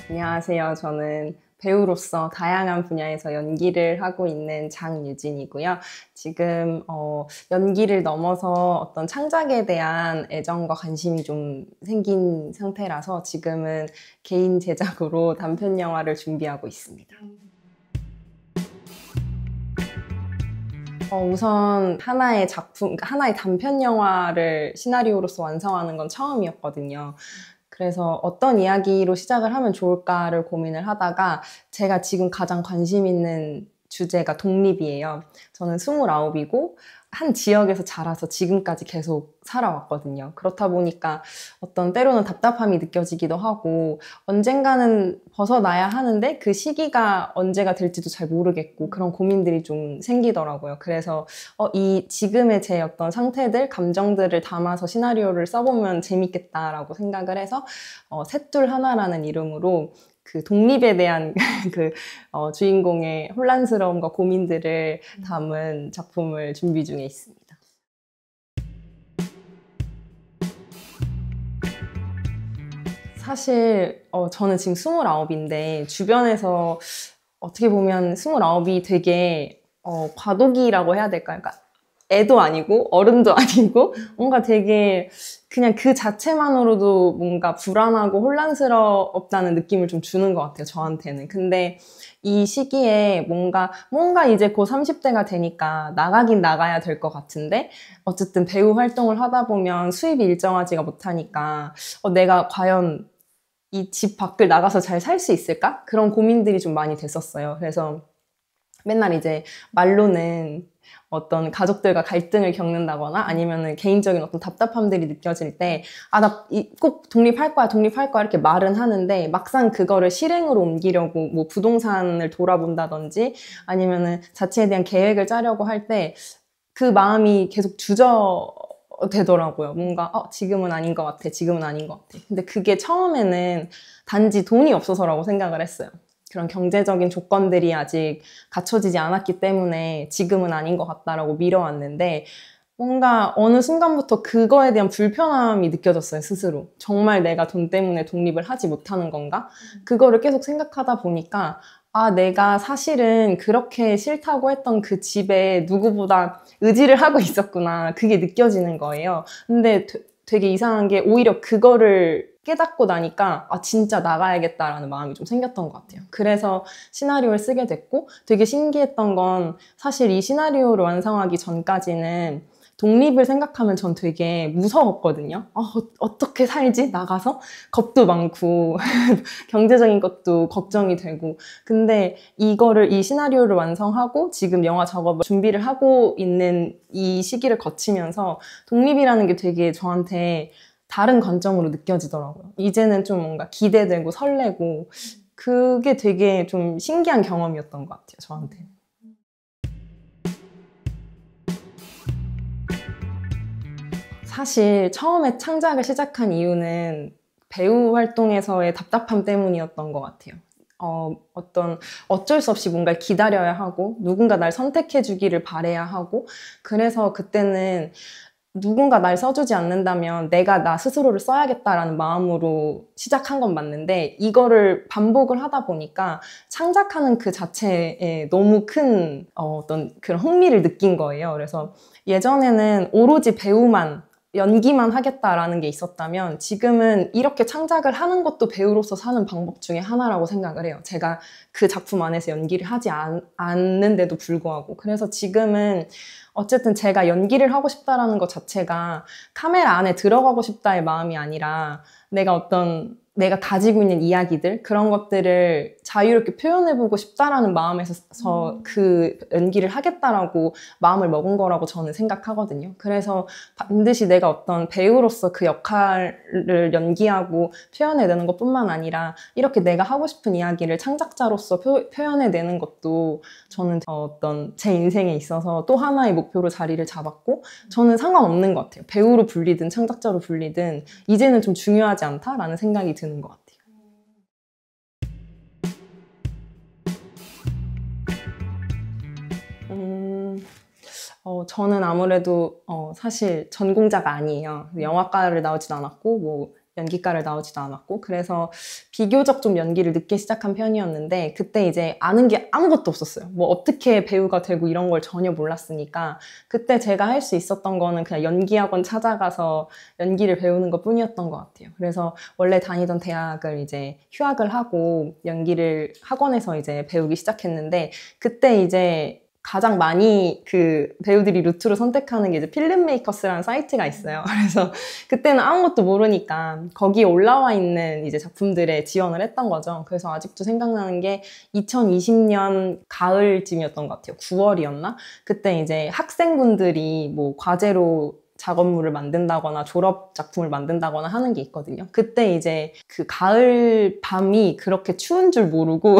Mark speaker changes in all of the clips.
Speaker 1: 안녕하세요. 저는 배우로서 다양한 분야에서 연기를 하고 있는 장유진이고요. 지금 연기를 넘어서 어떤 창작에 대한 애정과 관심이 좀 생긴 상태라서 지금은 개인 제작으로 단편 영화를 준비하고 있습니다. 우선 하나의 작품, 그러니까 하나의 단편 영화를 시나리오로서 완성하는 건 처음이었거든요. 그래서 어떤 이야기로 시작을 하면 좋을까를 고민을 하다가 제가 지금 가장 관심 있는 주제가 독립이에요. 저는 29이고 한 지역에서 자라서 지금까지 계속 살아왔거든요. 그렇다 보니까 어떤 때로는 답답함이 느껴지기도 하고 언젠가는 벗어나야 하는데 그 시기가 언제가 될지도 잘 모르겠고 그런 고민들이 좀 생기더라고요. 그래서 이 지금의 제 어떤 상태들, 감정들을 담아서 시나리오를 써보면 재밌겠다라고 생각을 해서 셋둘 하나라는 이름으로 그 독립에 대한 주인공의 혼란스러움과 고민들을 담은 작품을 준비 중에 있습니다. 사실 저는 지금 29인데 주변에서 어떻게 보면 29이 되게 과도기라고 해야 될까요? 그러니까 애도 아니고 어른도 아니고 뭔가 되게 그냥 그 자체만으로도 뭔가 불안하고 혼란스럽다는 느낌을 좀 주는 것 같아요, 저한테는. 근데 이 시기에 뭔가 이제 곧 30대가 되니까 나가긴 나가야 될 것 같은데 어쨌든 배우 활동을 하다 보면 수입이 일정하지가 못하니까 내가 과연 이 집 밖을 나가서 잘 살 수 있을까? 그런 고민들이 좀 많이 됐었어요. 그래서 맨날 이제 말로는 어떤 가족들과 갈등을 겪는다거나 아니면은 개인적인 어떤 답답함들이 느껴질 때 나 꼭 독립할 거야 이렇게 말은 하는데 막상 그거를 실행으로 옮기려고 뭐 부동산을 돌아본다든지 아니면은 자취에 대한 계획을 짜려고 할 때 그 마음이 계속 되더라고요. 뭔가 지금은 아닌 것 같아. 지금은 아닌 것 같아. 근데 그게 처음에는 단지 돈이 없어서라고 생각을 했어요. 그런 경제적인 조건들이 아직 갖춰지지 않았기 때문에 지금은 아닌 것 같다라고 미뤄왔는데 뭔가 어느 순간부터 그거에 대한 불편함이 느껴졌어요, 스스로. 정말 내가 돈 때문에 독립을 하지 못하는 건가? 그거를 계속 생각하다 보니까 내가 사실은 그렇게 싫다고 했던 그 집에 누구보다 의지를 하고 있었구나. 그게 느껴지는 거예요. 근데 되게 이상한 게 오히려 그거를 깨닫고 나니까 진짜 나가야겠다라는 마음이 좀 생겼던 것 같아요. 그래서 시나리오를 쓰게 됐고 되게 신기했던 건 사실 이 시나리오를 완성하기 전까지는 독립을 생각하면 전 되게 무서웠거든요. 어떻게 살지? 나가서? 겁도 많고 경제적인 것도 걱정이 되고 근데 이 시나리오를 완성하고 지금 영화 작업을 준비를 하고 있는 이 시기를 거치면서 독립이라는 게 되게 저한테 다른 관점으로 느껴지더라고요. 이제는 좀 뭔가 기대되고 설레고 그게 되게 좀 신기한 경험이었던 것 같아요, 저한테. 사실 처음에 창작을 시작한 이유는 배우 활동에서의 답답함 때문이었던 것 같아요. 어쩔 수 없이 뭔가를 기다려야 하고 누군가 날 선택해 주기를 바라야 하고 그래서 그때는 누군가 날 써주지 않는다면 내가 나 스스로를 써야겠다라는 마음으로 시작한 건 맞는데 이거를 반복을 하다 보니까 창작하는 그 자체에 너무 큰 어떤 그런 흥미를 느낀 거예요. 그래서 예전에는 오로지 배우만 연기만 하겠다라는 게 있었다면 지금은 이렇게 창작을 하는 것도 배우로서 사는 방법 중에 하나라고 생각을 해요. 제가 그 작품 안에서 연기를 하지 않는데도 불구하고 그래서 지금은 어쨌든 제가 연기를 하고 싶다라는 것 자체가 카메라 안에 들어가고 싶다의 마음이 아니라 내가 가지고 있는 이야기들 그런 것들을 자유롭게 표현해보고 싶다라는 마음에서 그 연기를 하겠다라고 마음을 먹은 거라고 저는 생각하거든요. 그래서 반드시 내가 어떤 배우로서 그 역할을 연기하고 표현해내는 것뿐만 아니라 이렇게 내가 하고 싶은 이야기를 창작자로서 표현해내는 것도 저는 어떤 제 인생에 있어서 또 하나의 목표로 자리를 잡았고 저는 상관없는 것 같아요. 배우로 불리든 창작자로 불리든 이제는 좀 중요하지 않다라는 생각이 드는 것 같아요. 저는 아무래도 사실 전공자가 아니에요. 영화과를 나오진 않았고 뭐 연기과를 나오지도 않았고 그래서 비교적 좀 연기를 늦게 시작한 편이었는데 그때 이제 아는 게 아무것도 없었어요. 뭐 어떻게 배우가 되고 이런 걸 전혀 몰랐으니까 그때 제가 할 수 있었던 거는 그냥 연기학원 찾아가서 연기를 배우는 것 뿐이었던 것 같아요. 그래서 원래 다니던 대학을 이제 휴학을 하고 연기를 학원에서 이제 배우기 시작했는데 그때 이제 가장 많이 그 배우들이 루트로 선택하는 게 이제 필름메이커스라는 사이트가 있어요. 그래서 그때는 아무것도 모르니까 거기에 올라와 있는 이제 작품들에 지원을 했던 거죠. 그래서 아직도 생각나는 게 2020년 가을쯤이었던 것 같아요. 9월이었나? 그때 이제 학생분들이 뭐 과제로 작업물을 만든다거나 졸업 작품을 만든다거나 하는 게 있거든요. 그때 이제 그 가을 밤이 그렇게 추운 줄 모르고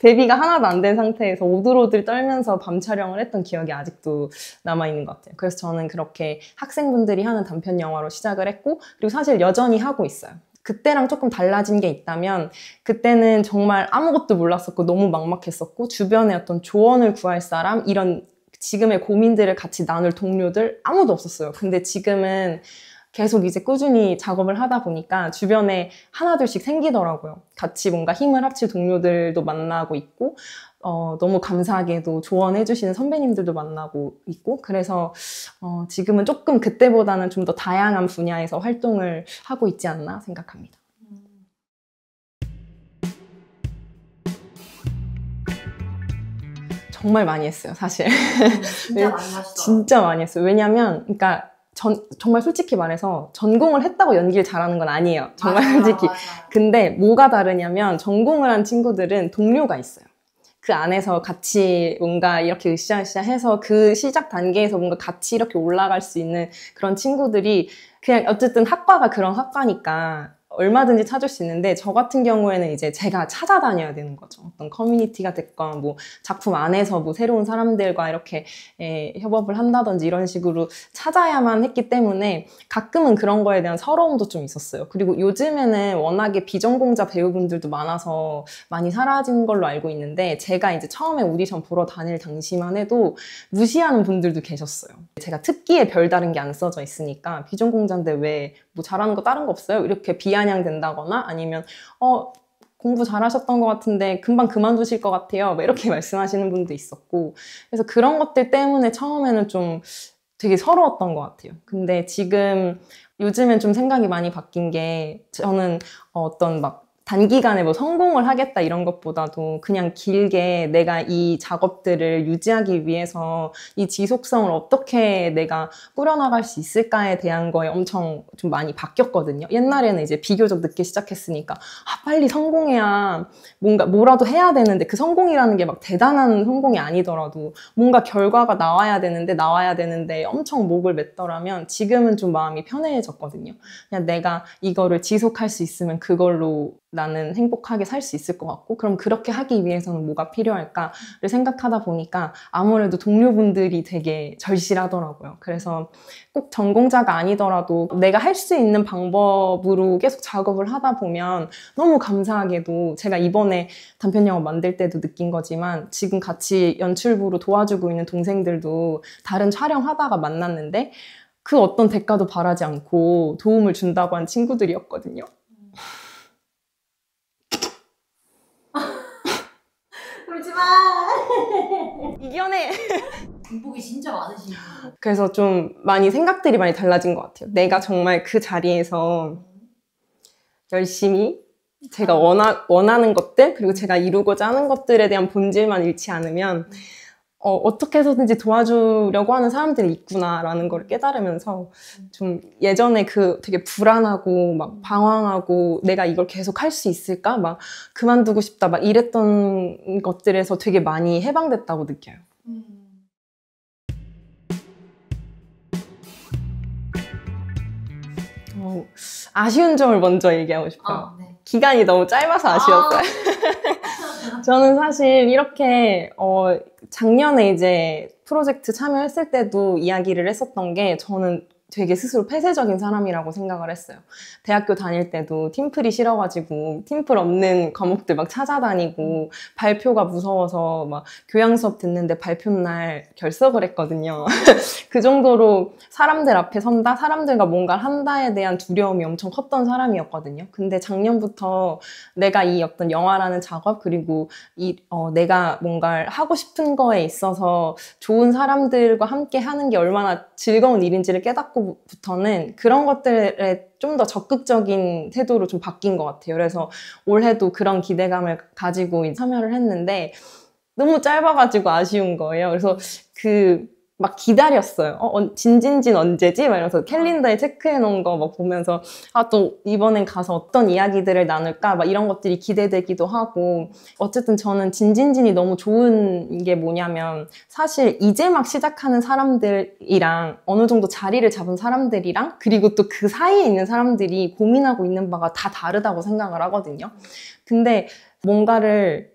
Speaker 1: 데뷔가 하나도 안 된 상태에서 오들오들 떨면서 밤 촬영을 했던 기억이 아직도 남아있는 것 같아요. 그래서 저는 그렇게 학생분들이 하는 단편 영화로 시작을 했고 그리고 사실 여전히 하고 있어요. 그때랑 조금 달라진 게 있다면 그때는 정말 아무것도 몰랐었고 너무 막막했었고 주변에 어떤 조언을 구할 사람 이런 지금의 고민들을 같이 나눌 동료들 아무도 없었어요. 근데 지금은 계속 이제 꾸준히 작업을 하다 보니까 주변에 하나둘씩 생기더라고요. 같이 뭔가 힘을 합칠 동료들도 만나고 있고 너무 감사하게도 조언해주시는 선배님들도 만나고 있고 그래서 지금은 조금 그때보다는 좀 더 다양한 분야에서 활동을 하고 있지 않나 생각합니다. 정말 많이 했어요, 사실.
Speaker 2: 진짜 많이 하시더라고요.
Speaker 1: 진짜 많이 했어요. 왜냐면, 그러니까 정말 솔직히 말해서 전공을 했다고 연기를 잘하는 건 아니에요. 정말 솔직히.
Speaker 2: 맞아.
Speaker 1: 근데 뭐가 다르냐면 전공을 한 친구들은 동료가 있어요. 그 안에서 같이 뭔가 이렇게 으쌰으쌰 해서 그 시작 단계에서 뭔가 같이 이렇게 올라갈 수 있는 그런 친구들이 그냥 어쨌든 학과가 그런 학과니까 얼마든지 찾을 수 있는데 저 같은 경우에는 이제 제가 찾아다녀야 되는 거죠. 어떤 커뮤니티가 됐건 뭐 작품 안에서 뭐 새로운 사람들과 이렇게 협업을 한다든지 이런 식으로 찾아야만 했기 때문에 가끔은 그런 거에 대한 서러움도 좀 있었어요. 그리고 요즘에는 워낙에 비전공자 배우분들도 많아서 많이 사라진 걸로 알고 있는데 제가 이제 처음에 오디션 보러 다닐 당시만 해도 무시하는 분들도 계셨어요. 제가 특기에 별다른 게 안 써져 있으니까 비전공자인데 왜 뭐 잘하는 거 다른 거 없어요? 이렇게 비아냥된다거나 아니면 공부 잘하셨던 것 같은데 금방 그만두실 것 같아요. 뭐 이렇게 말씀하시는 분도 있었고 그래서 그런 것들 때문에 처음에는 좀 되게 서러웠던 것 같아요. 근데 지금 요즘엔 좀 생각이 많이 바뀐 게 저는 어떤 막 단기간에 뭐 성공을 하겠다 이런 것보다도 그냥 길게 내가 이 작업들을 유지하기 위해서 이 지속성을 어떻게 내가 꾸려나갈 수 있을까에 대한 거에 엄청 좀 많이 바뀌었거든요. 옛날에는 이제 비교적 늦게 시작했으니까 빨리 성공해야 뭔가 뭐라도 해야 되는데 그 성공이라는 게 막 대단한 성공이 아니더라도 뭔가 결과가 나와야 되는데 엄청 목을 맸더라면 지금은 좀 마음이 편해졌거든요. 그냥 내가 이거를 지속할 수 있으면 그걸로 나는 행복하게 살 수 있을 것 같고 그럼 그렇게 하기 위해서는 뭐가 필요할까를 생각하다 보니까 아무래도 동료분들이 되게 절실하더라고요. 그래서 꼭 전공자가 아니더라도 내가 할 수 있는 방법으로 계속 작업을 하다 보면 너무 감사하게도 제가 이번에 단편 영화 만들 때도 느낀 거지만 지금 같이 연출부로 도와주고 있는 동생들도 다른 촬영하다가 만났는데 그 어떤 대가도 바라지 않고 도움을 준다고 한 친구들이었거든요.
Speaker 2: 울지 마.
Speaker 1: 이겨내!
Speaker 2: 공복이 진짜 많으시네요.
Speaker 1: 그래서 좀 많이 생각들이 많이 달라진 것 같아요. 내가 정말 그 자리에서 열심히 제가 원하는 것들 그리고 제가 이루고자 하는 것들에 대한 본질만 잃지 않으면 어떻게 해서든지 도와주려고 하는 사람들이 있구나라는 걸 깨달으면서 좀 예전에 그 되게 불안하고 막 방황하고 내가 이걸 계속 할 수 있을까? 막 그만두고 싶다 막 이랬던 것들에서 되게 많이 해방됐다고 느껴요. 아쉬운 점을 먼저 얘기하고 싶어요.
Speaker 2: 네.
Speaker 1: 기간이 너무 짧아서 아쉬웠어요. 저는 사실 이렇게 작년에 이제 프로젝트 참여했을 때도 이야기를 했었던 게 저는 되게 스스로 폐쇄적인 사람이라고 생각을 했어요. 대학교 다닐 때도 팀플이 싫어가지고 팀플 없는 과목들 막 찾아다니고 발표가 무서워서 막 교양 수업 듣는데 발표 날 결석을 했거든요. 그 정도로 사람들 앞에 선다, 사람들과 뭔가를 한다에 대한 두려움이 엄청 컸던 사람이었거든요. 근데 작년부터 내가 이 어떤 영화라는 작업 그리고 내가 뭔가를 하고 싶은 거에 있어서 좋은 사람들과 함께 하는 게 얼마나 즐거운 일인지를 깨닫고부터는 그런 것들에 좀 더 적극적인 태도로 좀 바뀐 것 같아요. 그래서 올해도 그런 기대감을 가지고 참여를 했는데 너무 짧아가지고 아쉬운 거예요. 그래서 막 기다렸어요. 진진진 언제지? 막 이러면서 캘린더에 체크해 놓은 거 막 보면서 또 이번엔 가서 어떤 이야기들을 나눌까? 막 이런 것들이 기대되기도 하고 어쨌든 저는 진진진이 너무 좋은 게 뭐냐면 사실 이제 막 시작하는 사람들이랑 어느 정도 자리를 잡은 사람들이랑 그리고 또 그 사이에 있는 사람들이 고민하고 있는 바가 다 다르다고 생각을 하거든요. 근데 뭔가를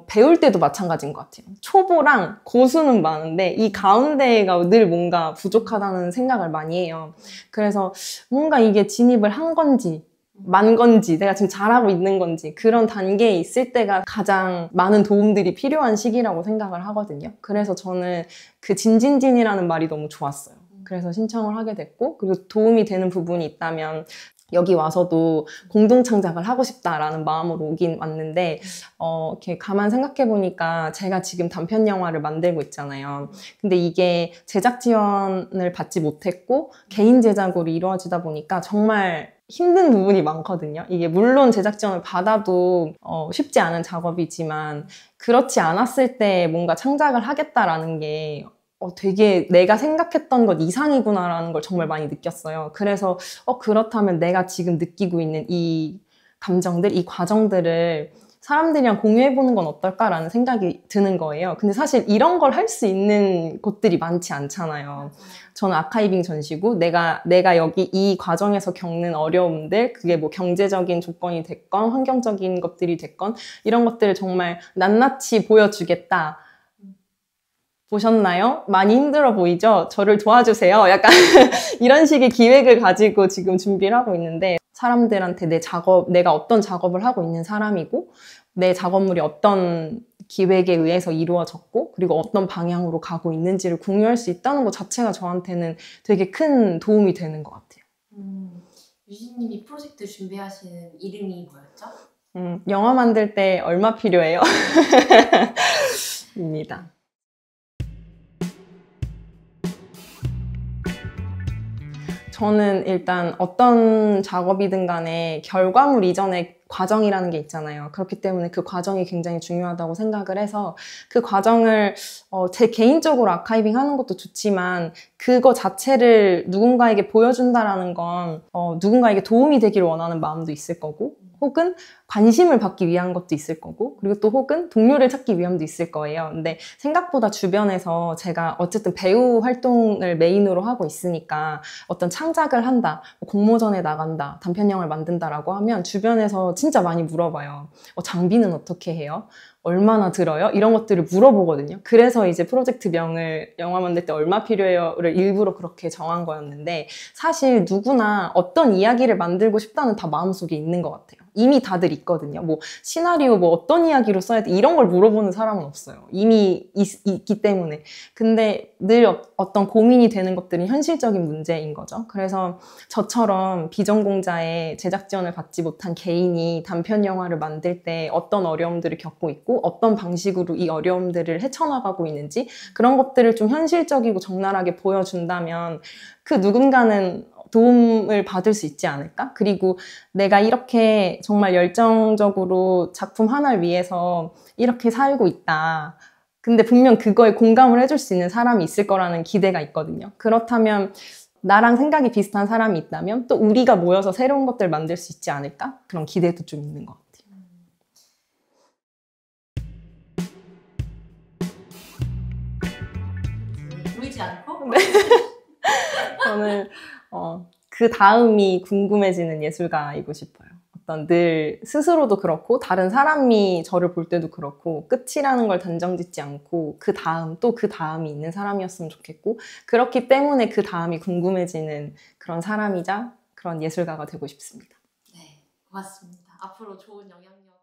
Speaker 1: 배울 때도 마찬가지인 것 같아요. 초보랑 고수는 많은데 이 가운데가 늘 뭔가 부족하다는 생각을 많이 해요. 그래서 뭔가 이게 진입을 한 건지 만 건지 내가 지금 잘하고 있는 건지 그런 단계에 있을 때가 가장 많은 도움들이 필요한 시기라고 생각을 하거든요. 그래서 저는 그 진진진이라는 말이 너무 좋았어요. 그래서 신청을 하게 됐고 그리고 도움이 되는 부분이 있다면 여기 와서도 공동 창작을 하고 싶다라는 마음으로 오긴 왔는데 이렇게 가만 생각해 보니까 제가 지금 단편 영화를 만들고 있잖아요. 근데 이게 제작 지원을 받지 못했고 개인 제작으로 이루어지다 보니까 정말 힘든 부분이 많거든요. 이게 물론 제작 지원을 받아도 쉽지 않은 작업이지만 그렇지 않았을 때 뭔가 창작을 하겠다라는 게 되게 내가 생각했던 것 이상이구나라는 걸 정말 많이 느꼈어요. 그래서 그렇다면 내가 지금 느끼고 있는 이 감정들, 이 과정들을 사람들이랑 공유해보는 건 어떨까라는 생각이 드는 거예요. 근데 사실 이런 걸 할 수 있는 곳들이 많지 않잖아요. 저는 아카이빙 전시고 내가 여기 이 과정에서 겪는 어려움들, 그게 뭐 경제적인 조건이 됐건 환경적인 것들이 됐건 이런 것들을 정말 낱낱이 보여주겠다. 보셨나요? 많이 힘들어 보이죠? 저를 도와주세요. 약간 이런 식의 기획을 가지고 지금 준비를 하고 있는데 사람들한테 내가 어떤 작업을 하고 있는 사람이고 내 작업물이 어떤 기획에 의해서 이루어졌고 그리고 어떤 방향으로 가고 있는지를 공유할 수 있다는 것 자체가 저한테는 되게 큰 도움이 되는 것 같아요.
Speaker 2: 유진님이 프로젝트 준비하시는 이름이 뭐였죠?
Speaker 1: 영화 만들 때 얼마 필요해요? 입니다. 저는 일단 어떤 작업이든 간에 결과물 이전의 과정이라는 게 있잖아요. 그렇기 때문에 그 과정이 굉장히 중요하다고 생각을 해서 그 과정을 제 개인적으로 아카이빙 하는 것도 좋지만 그거 자체를 누군가에게 보여준다라는 건 누군가에게 도움이 되기를 원하는 마음도 있을 거고 혹은 관심을 받기 위한 것도 있을 거고 그리고 또 혹은 동료를 찾기 위함도 있을 거예요. 근데 생각보다 주변에서 제가 어쨌든 배우 활동을 메인으로 하고 있으니까 어떤 창작을 한다, 공모전에 나간다, 단편영화를 만든다라고 하면 주변에서 진짜 많이 물어봐요. 장비는 어떻게 해요? 얼마나 들어요? 이런 것들을 물어보거든요. 그래서 이제 프로젝트명을 영화 만들 때 얼마 필요해요를 일부러 그렇게 정한 거였는데 사실 누구나 어떤 이야기를 만들고 싶다는 다 마음속에 있는 것 같아요. 이미 다들 있거든요. 뭐 시나리오 뭐 어떤 이야기로 써야 돼 이런 걸 물어보는 사람은 없어요. 이미 있기 때문에. 근데 늘 어떤 고민이 되는 것들은 현실적인 문제인 거죠. 그래서 저처럼 비전공자의 제작 지원을 받지 못한 개인이 단편 영화를 만들 때 어떤 어려움들을 겪고 있고 어떤 방식으로 이 어려움들을 헤쳐나가고 있는지 그런 것들을 좀 현실적이고 적나라하게 보여준다면 그 누군가는 도움을 받을 수 있지 않을까? 그리고 내가 이렇게 정말 열정적으로 작품 하나를 위해서 이렇게 살고 있다. 근데 분명 그거에 공감을 해줄 수 있는 사람이 있을 거라는 기대가 있거든요. 그렇다면 나랑 생각이 비슷한 사람이 있다면 또 우리가 모여서 새로운 것들을 만들 수 있지 않을까? 그런 기대도 좀 있는 것 같아요.
Speaker 2: 보이지 않고?
Speaker 1: 네. 저는 그 다음이 궁금해지는 예술가이고 싶어요. 어떤 늘 스스로도 그렇고 다른 사람이 저를 볼 때도 그렇고 끝이라는 걸 단정짓지 않고 그 다음 또 그 다음이 있는 사람이었으면 좋겠고 그렇기 때문에 그 다음이 궁금해지는 그런 사람이자 그런 예술가가 되고 싶습니다.
Speaker 2: 네, 고맙습니다. 앞으로 좋은 영향력